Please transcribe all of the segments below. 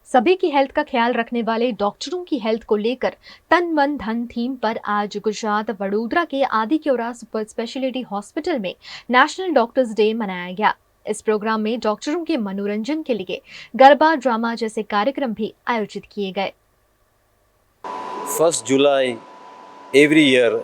सभी की हेल्थ का ख्याल रखने वाले डॉक्टरों की हेल्थ को लेकर तन मन धन थीम पर आज गुजरात वडोदरा के आदिक्योरा सुपर स्पेशलिटी हॉस्पिटल में नेशनल डॉक्टर्स डे मनाया गया। इस प्रोग्राम में डॉक्टरों के मनोरंजन के लिए गरबा ड्रामा जैसे कार्यक्रम भी आयोजित किए गए। 1 जुलाई एवरी ईयर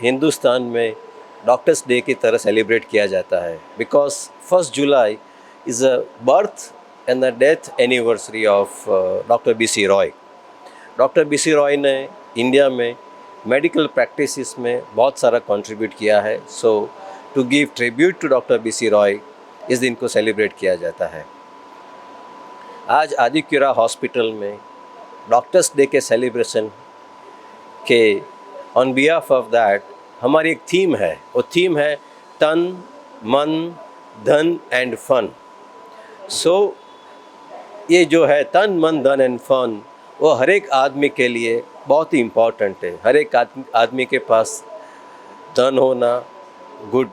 हिंदुस्तान में डॉक्टर्स डे की तरह सेलिब्रेट किया जाता है because 1 July is a birth and the death anniversary of doctor B C. Roy. Doctor B C. Roy ने इंडिया में मेडिकल प्रैक्टिसेस में बहुत सारा कंट्रीब्यूट किया है। So to give tribute to doctor B C. Roy इस दिन को सेलिब्रेट किया जाता है। आज आदिक्योरा हॉस्पिटल में डॉक्टर्स डे के सेलिब्रेशन के ऑन बिहाफ ऑफ दैट हमारी एक थीम है। वो थीम है तन मन धन एंड फन। सो ये जो है तन मन धन एंड फन वो हर एक आदमी के लिए बहुत ही इम्पॉर्टेंट है। हर एक आदमी के पास धन होना, गुड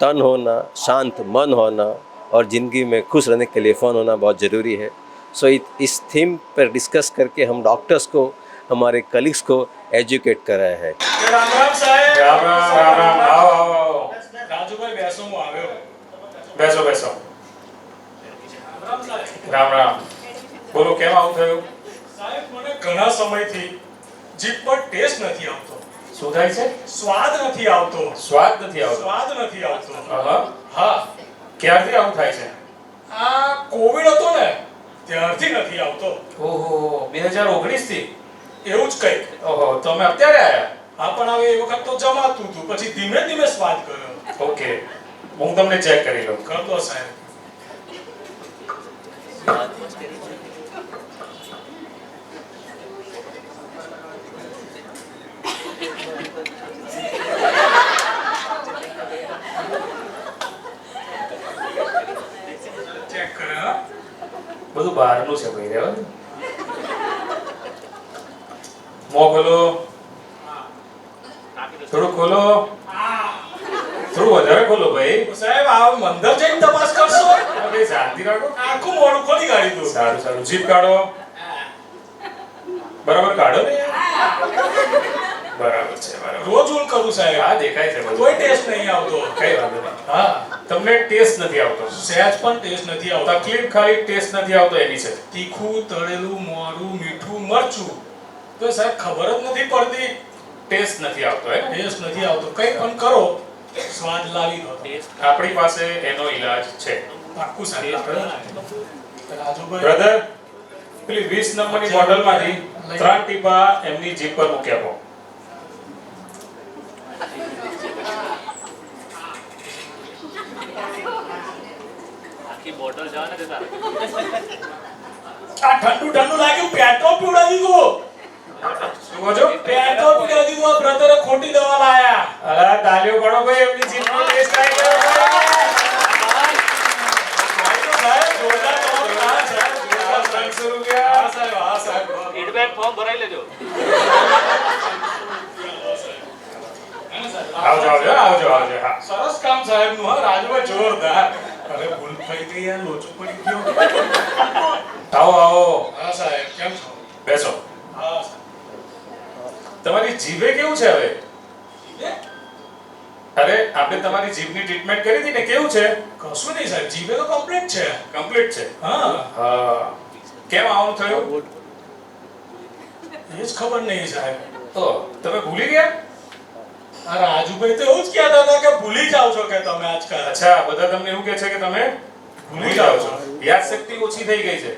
तन होना, शांत मन होना और ज़िंदगी में खुश रहने के लिए फ़न होना बहुत ज़रूरी है। सो इस थीम पर डिस्कस करके हम डॉक्टर्स को, हमारे कलीग्स को एजुकेट कर रहे हैं। राम राम साहेब। राम राम राम राम। आओ आओ आओ। राजूभाई બેસો હું આવ્યો। બેસો બેસો। રામ રામ। બોલો કેમ આવું થયું? સાહેબ મને ઘણા સમયથી જીભ પર ટેસ્ટ નથી આવતો। શું થાય છે? સ્વાદ નથી આવતો। સ્વાદ નથી આવતો? સ્વાદ નથી આવતો। હા ક્યારથી આવું થાય છે? આ કોવિડ હતો ને ત્યારથી નથી આવતો। ઓહો 2019 થી એવું જ કંઈક। ઓહો તો અમે અત્યારે આયા। હા પણ હવે એ વખત તો જમાતું હતું, પછી ધીમે ધીમે સ્વાદ કર્યો। ઓકે હું તમને ચેક કરી લઉં। કરતો સાહેબ। ચેક કરે બધું બહારનું છે ભાઈ, રહેવા દે। મોં ખોલો, થોડું ખોલો, થોડું વધારે ખોલો ભાઈ। સાહેબ આ મંદર જઈને તપાસ કરશો? અરે શાંતિ રાખો, આખું મોઢું ખોલી કાઢી દો। સારું સારું જીભ કાઢો, બરાબર કાઢો ને। બરાબર છે બરાબર। રોજ હું કરું સાહેબ। હા દેખાય છે બધું। કોઈ ટેસ્ટ નહીં આવતો। કઈ વાંધો નહીં। હા તમને ટેસ્ટ નથી આવતો? સહેજ પણ ટેસ્ટ નથી આવતો। તકલીફ ખાલી ટેસ્ટ નથી આવતો એની છે। તીખું, તળેલું, મોરું, મીઠું, મરચું તો સાહેબ ખબર જ નથી પડતી। ટેસ્ટ નથી આવતો હે? ટેસ્ટ નથી આવતો। કઈ પણ કરો સ્વાદ લાવી દો। આપણી પાસે એનો ઈલાજ છે। પાક્કું સાહેબ। રાજુભાઈ બ્રધર પેલી 20 નંબરની બોટલમાંથી 3 ટીપા એમની જીભ પર મૂકી આપો। આખી બોટલ જવા ને દેતા। આ ઠંડુ ઠંડુ લાગ્યું, પેટ્રોલ પીવડાવી દીધું। શું કહો છો? પેટ્રોલ પીવડાવી દીધું। આ બ્રધરે ખોટી દવા લાયા। અરે તાલીઓ પાડો ભાઈ, એમની જીભનો ટેસ્ટ ટ્રાય કરો ભાઈ। સાહેબ જોરદાર તમારું કામ સાહેબ। 300 રૂપિયા। હા સાહેબ હા સાહેબ। ફીડબેક ફોર્મ ભરાઈ લેજો। આવજો આવજો આવજો આવજો। હા સરસ કામ સાહેબનું। હા રાજુભાઈ જોરદાર। અરે ભૂલ થઈ ગઈ યાર, લોચો પડી ગયો। આવો આવો। હા સાહેબ કેમ છો? બેસો। હા તમારી જીભે કેવું છે હવે? અરે આપણે તમારી જીભની ટ્રીટમેન્ટ કરી હતી ને, કેવું છે? કશું નહીં સાહેબ, જીભે તો કમ્પ્લીટ છે। કમ્પ્લીટ છે? હા હા। કેમ આવું થયું? એ જ ખબર નહીં સાહેબ। તો તમે ભૂલી ગયા? આ રાજુભાઈ તો એવું જ કહેતા હતા કે ભૂલી જાવ છો કે તમે આજકાલ। અચ્છા બધા તમને એવું કહે છે કે તમે ભૂલી જાવ છો, યાદશક્તિ ઓછી થઈ ગઈ છે।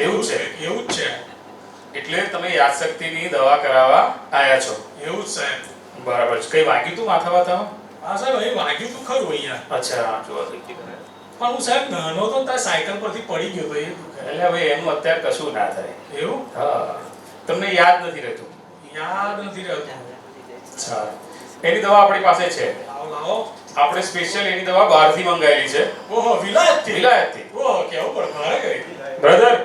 એવું છે એવું જ છે। એટલે તમે યાદશક્તિની દવા કરાવવા આયા છો? એવું જ સાહેબ। બરાબર છે। કઈ વાગ્યું તું માથા વાથામાં? હા સાહેબ અહીં વાગ્યું તું ખરું અહીંયા। અચ્છા જોવા થઈ ગયું। પણ હું સાહેબ નાનો તો ત્યાં સાયકલ પરથી પડી ગયો તો એ દુખે। એટલે હવે એનું અત્યારે કશું ના થાય। એવું? હા તમને યાદ નથી રહેતું? યાદ નથી રહેતું। અચ્છા એની દવા આપણી પાસે છે। લાવો લાવો। આપણે સ્પેશિયલ એની દવા બહારથી મંગાવેલી છે। ઓહો વિલાયતથી? વિલાયતથી। ઓહો કેવું પણ ભારે ગઈ। બ્રધર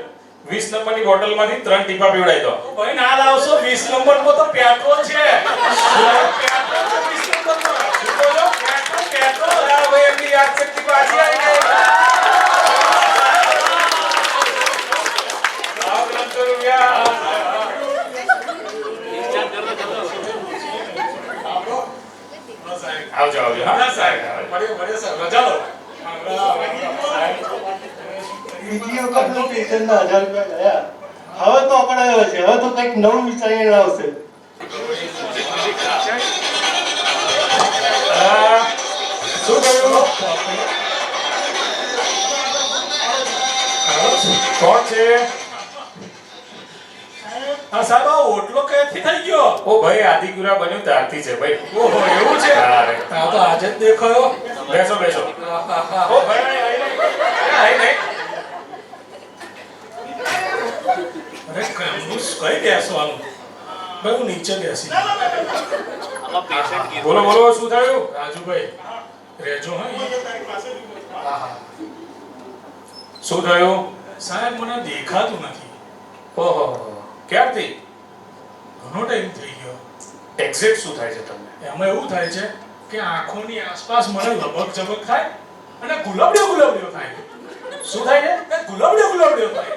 20 નંબરની બોટલમાંથી 3 ટીપા પીવડાવી દો। ભાઈ ના લાવશો, 20 નંબરમાં તો પેટ્રોલ છે। પેટ્રોલ છે 20 નંબરમાં। શું કહો છો? Petrol petrol. આ ભાઈ એમની યાદશક્તિ પાછી આવી ગઈ। રૂપિયા डिस्चार्ज कर दो આવજો આવજો હા સાહેબ મળીએ સાહેબ રજા લો બીજી વખત પેશન્ટના 1000 રૂપિયા ગયા. હવે તો અકળાયો છે. હવે તો કંઈક નવું વિચારીને આવશે. શું કહ્યું કોણ છે હા સાહેબ આ ઓટલો ક્યાંથી થઈ ગયો ઓ ભાઈ આદિપુરા બન્યું ત્યારથી છે ભાઈ ઓહો એવું છે હા તો આજે જ દેખાયો બેસો બેસો ઓ ભાઈ આઈ નહીં અરે કઈ બેસવાનું ભાઈ હું નીચે બેસી આમાં પેશન્ટ કી બોલો બોલો શું થયું રાજુભાઈ રેજો હા શું થયું સાહેબ મને દેખાતું નથી ઓહો ક્યારથી ઘણો ટાઈમ થઈ ગયો એક્ઝેક્ટ શું થાય છે તમને એમાં એવું થાય છે કે આંખોની આસપાસ મને લબક ઝબક થાય અને ગુલાબડીઓ થાય શું થાય છે ગુલાબડીઓ થાય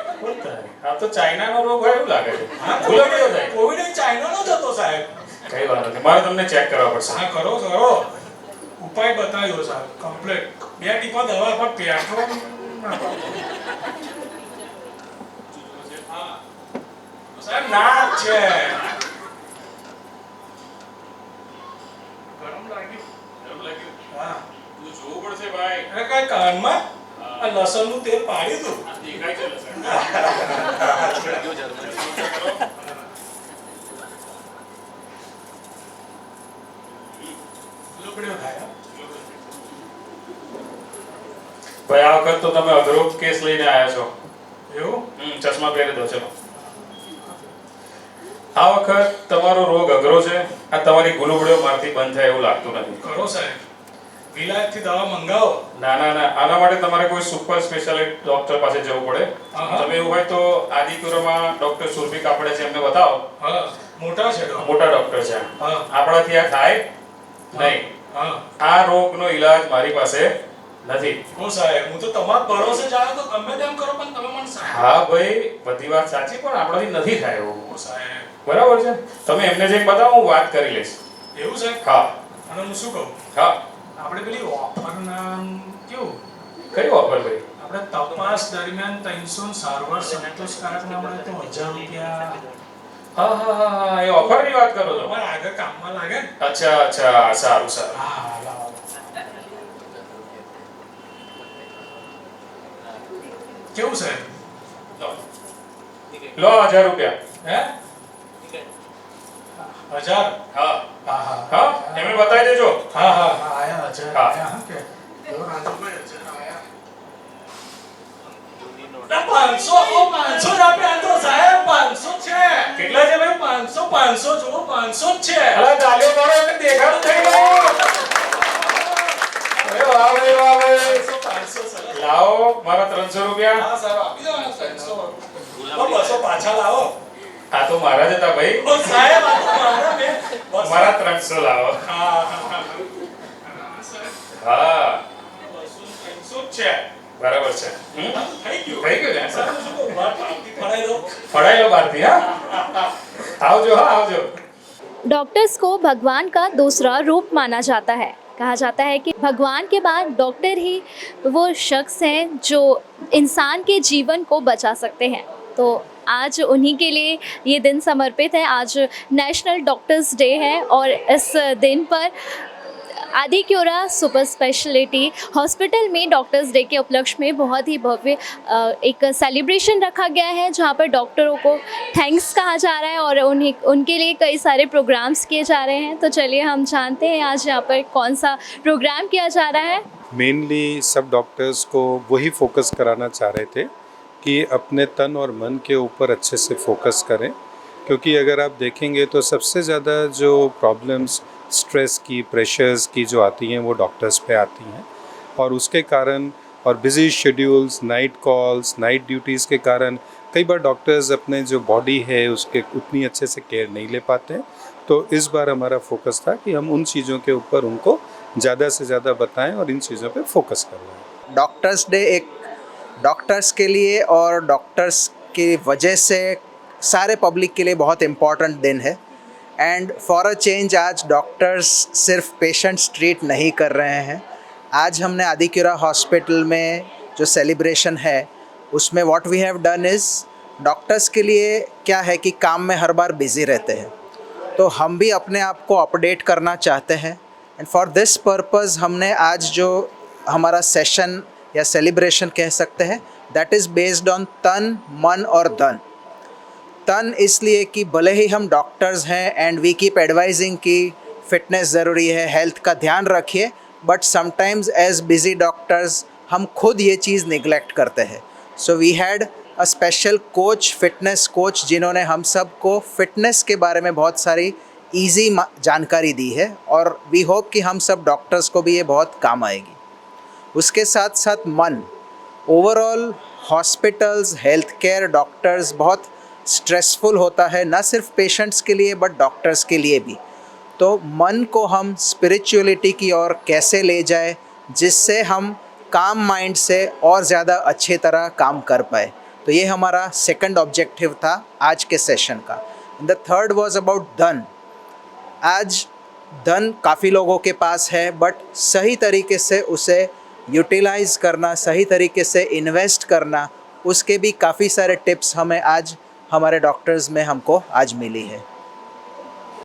આ તો ચાઇનાનો રોગ હોય એવું લાગે છે હા ગુલાબડીઓ થાય કોવિડ ચાઇનાનો જ હતો સાહેબ કઈ વાત નથી મારે તમને ચેક કરવા પડશે હા કરો ઉપાય બતાવ્યો સાહેબ કમ્પ્લીટ 2 ટીપા દવા પર પેટ્રોલ સાહેબ ના છે ગરમ લાગ્યું હા તું જોવું પડશે ભાઈ અરે કઈ કાનમાં આ લસણનું તેલ પાડી દઉં દેખાય છે લસણ લુકડ્યો થાય ભાઈ આ વખત તો તમે અઘરો કેસ લઈને આવ્યા છો એવું ચશ્મા પહેરી દો ચલો આ વખત તમારો રોગ અઘરો છે આ તમારી ગુલુબડીઓ મારથી બંધ થાય એવું લાગતું નથી કરો સાહેબ વિલાયતથી દવા મંગાવો ના આના માટે તમારે કોઈ સુપર સ્પેશિયાલિસ્ટ ડોક્ટર પાસે જવું પડે તમે એવું હોય તો આદિપુરમાં ડોક્ટર સુરભી કાપડે છે એમને બતાવો હા મોટા ડોક્ટર છે આપણાથી આ થાય નહીં આ રોગનો ઈલાજ મારી પાસે નથી ઓ સાહેબ હું તો તમારા ભરોસે જાય તો ગમે તેમ કરો પણ તમે મને હા ભાઈ બધી વાત સાચી પણ આપણાથી નથી થાય એવું ઓ સાહેબ બરાબર છે તમે એમને જે બતાવો હું વાત કરી લઈશ એવું છે હા અને હું શું કહું હા આપણે પેલી ઓફર નામ કેવું કઈ ઓફર ભાઈ આપણે તપાસ દરમિયાન 300 સારવાર સંતોષકારક ના મળે તો 1000 રૂપિયા હા એ ઓફર ની વાત કરો છો મારા આગળ કામમાં લાગે અચ્છા સારું હા લાવો કેવું છે લો 1000 રૂપિયા હે 1000 હા એમને બતાવી દેજો હા આયા 1000 આયા કે રાજુભાઈ 1000 આયા 500 રૂપિયા તો સાહેબ 500 છે કેટલા છે ભાઈ 500 જો 500 જ છે અલા ડાલ્યો કરો એટલે દેખાડું થઈ ગયું અરે વાહ ભાઈ 500 લાવો મારા 300 રૂપિયા હા સાહેબ આપી દો 300 પાછા લાવો આ તો મારા જ હતા ભાઈ ઓ સાહેબ આ તો મારા મે મારા 300 લાવો હા છે બરાબર છે થઈ ગયું ને સાહેબ શું પડાઈ લો બહારથી હા આવજો डॉक्टर्स को भगवान का दूसरा रूप माना जाता है. कहा जाता है कि भगवान के बाद डॉक्टर ही वो शख्स हैं जो इंसान के जीवन को बचा सकते हैं. तो आज उन्हीं के लिए ये दिन समर्पित है. आज नेशनल डॉक्टर्स डे है और इस दिन पर आदिक्योरा सुपर स्पेशलिटी हॉस्पिटल में डॉक्टर्स डे के उपलक्ष्य में बहुत ही भव्य एक सेलिब्रेशन रखा गया है जहाँ पर डॉक्टरों को थैंक्स कहा जा रहा है और उनके लिए कई सारे प्रोग्राम्स किए जा रहे हैं. तो चलिए हम जानते हैं आज यहाँ पर कौन सा प्रोग्राम किया जा रहा है. मेनली सब डॉक्टर्स को वही फोकस कराना चाह रहे थे कि अपने तन और मन के ऊपर अच्छे से फोकस करें, क्योंकि अगर आप देखेंगे तो सबसे ज़्यादा जो प्रॉब्लम्स स्ट्रेस की, प्रेशर्स की जो आती हैं वो डॉक्टर्स पे आती हैं और उसके कारण और busy schedules, night calls, night duties के कारण कई बार डॉक्टर्स अपने जो बॉडी है उसके उतनी अच्छे से केयर नहीं ले पाते हैं. तो इस बार हमारा फोकस था कि हम उन चीज़ों के ऊपर उनको ज़्यादा से ज़्यादा बताएं और इन चीज़ों पे फोकस करवाएं. डॉक्टर्स डे एक डॉक्टर्स के लिए और डॉक्टर्स की वजह से सारे पब्लिक के लिए बहुत इम्पॉर्टेंट दिन है। एंड फॉर अ चेंज आज डॉक्टर्स सिर्फ पेशेंट्स ट्रीट नहीं कर रहे हैं। आज हमने आदिक्यूरा हॉस्पिटल में जो सेलिब्रेशन है उसमें what we have done is, doctors के लिए क्या है कि काम में हर बार बिज़ी रहते हैं, तो हम भी अपने आप को अपडेट करना चाहते हैं। एंड फॉर दिस पर्पज़ हमने आज जो हमारा सेशन या सेलिब्रेशन कह सकते हैं, दैट इज़ बेस्ड ऑन तन, मन और धन। तन इसलिए कि भले ही हम डॉक्टर्स हैं एंड वी कीप एडवाइजिंग कि फिटनेस ज़रूरी है, हेल्थ का ध्यान रखिए, but sometimes as busy doctors हम खुद ये चीज़ निगलेक्ट करते हैं। So we had a special coach, fitness coach, जिन्होंने हम सब को फिटनेस के बारे में बहुत सारी ईजी जानकारी दी है और वी होप कि हम सब डॉक्टर्स को भी ये बहुत काम आएगी। उसके साथ साथ मन, overall hospitals, health care, doctors बहुत स्ट्रेसफुल होता है, ना सिर्फ पेशेंट्स के लिए बट डॉक्टर्स के लिए भी। तो मन को हम स्पिरिचुअलिटी की ओर कैसे ले जाए जिससे हम काम माइंड से और ज़्यादा अच्छे तरह काम कर पाए, तो ये हमारा सेकंड ऑब्जेक्टिव था आज के सेशन का। द थर्ड वाज अबाउट धन। आज धन काफ़ी लोगों के पास है बट सही तरीके से उसे यूटिलाइज़ करना, सही तरीके से इन्वेस्ट करना, उसके भी काफ़ी सारे टिप्स हमें आज हमारे डॉक्टर्स में हमको आज मिली है।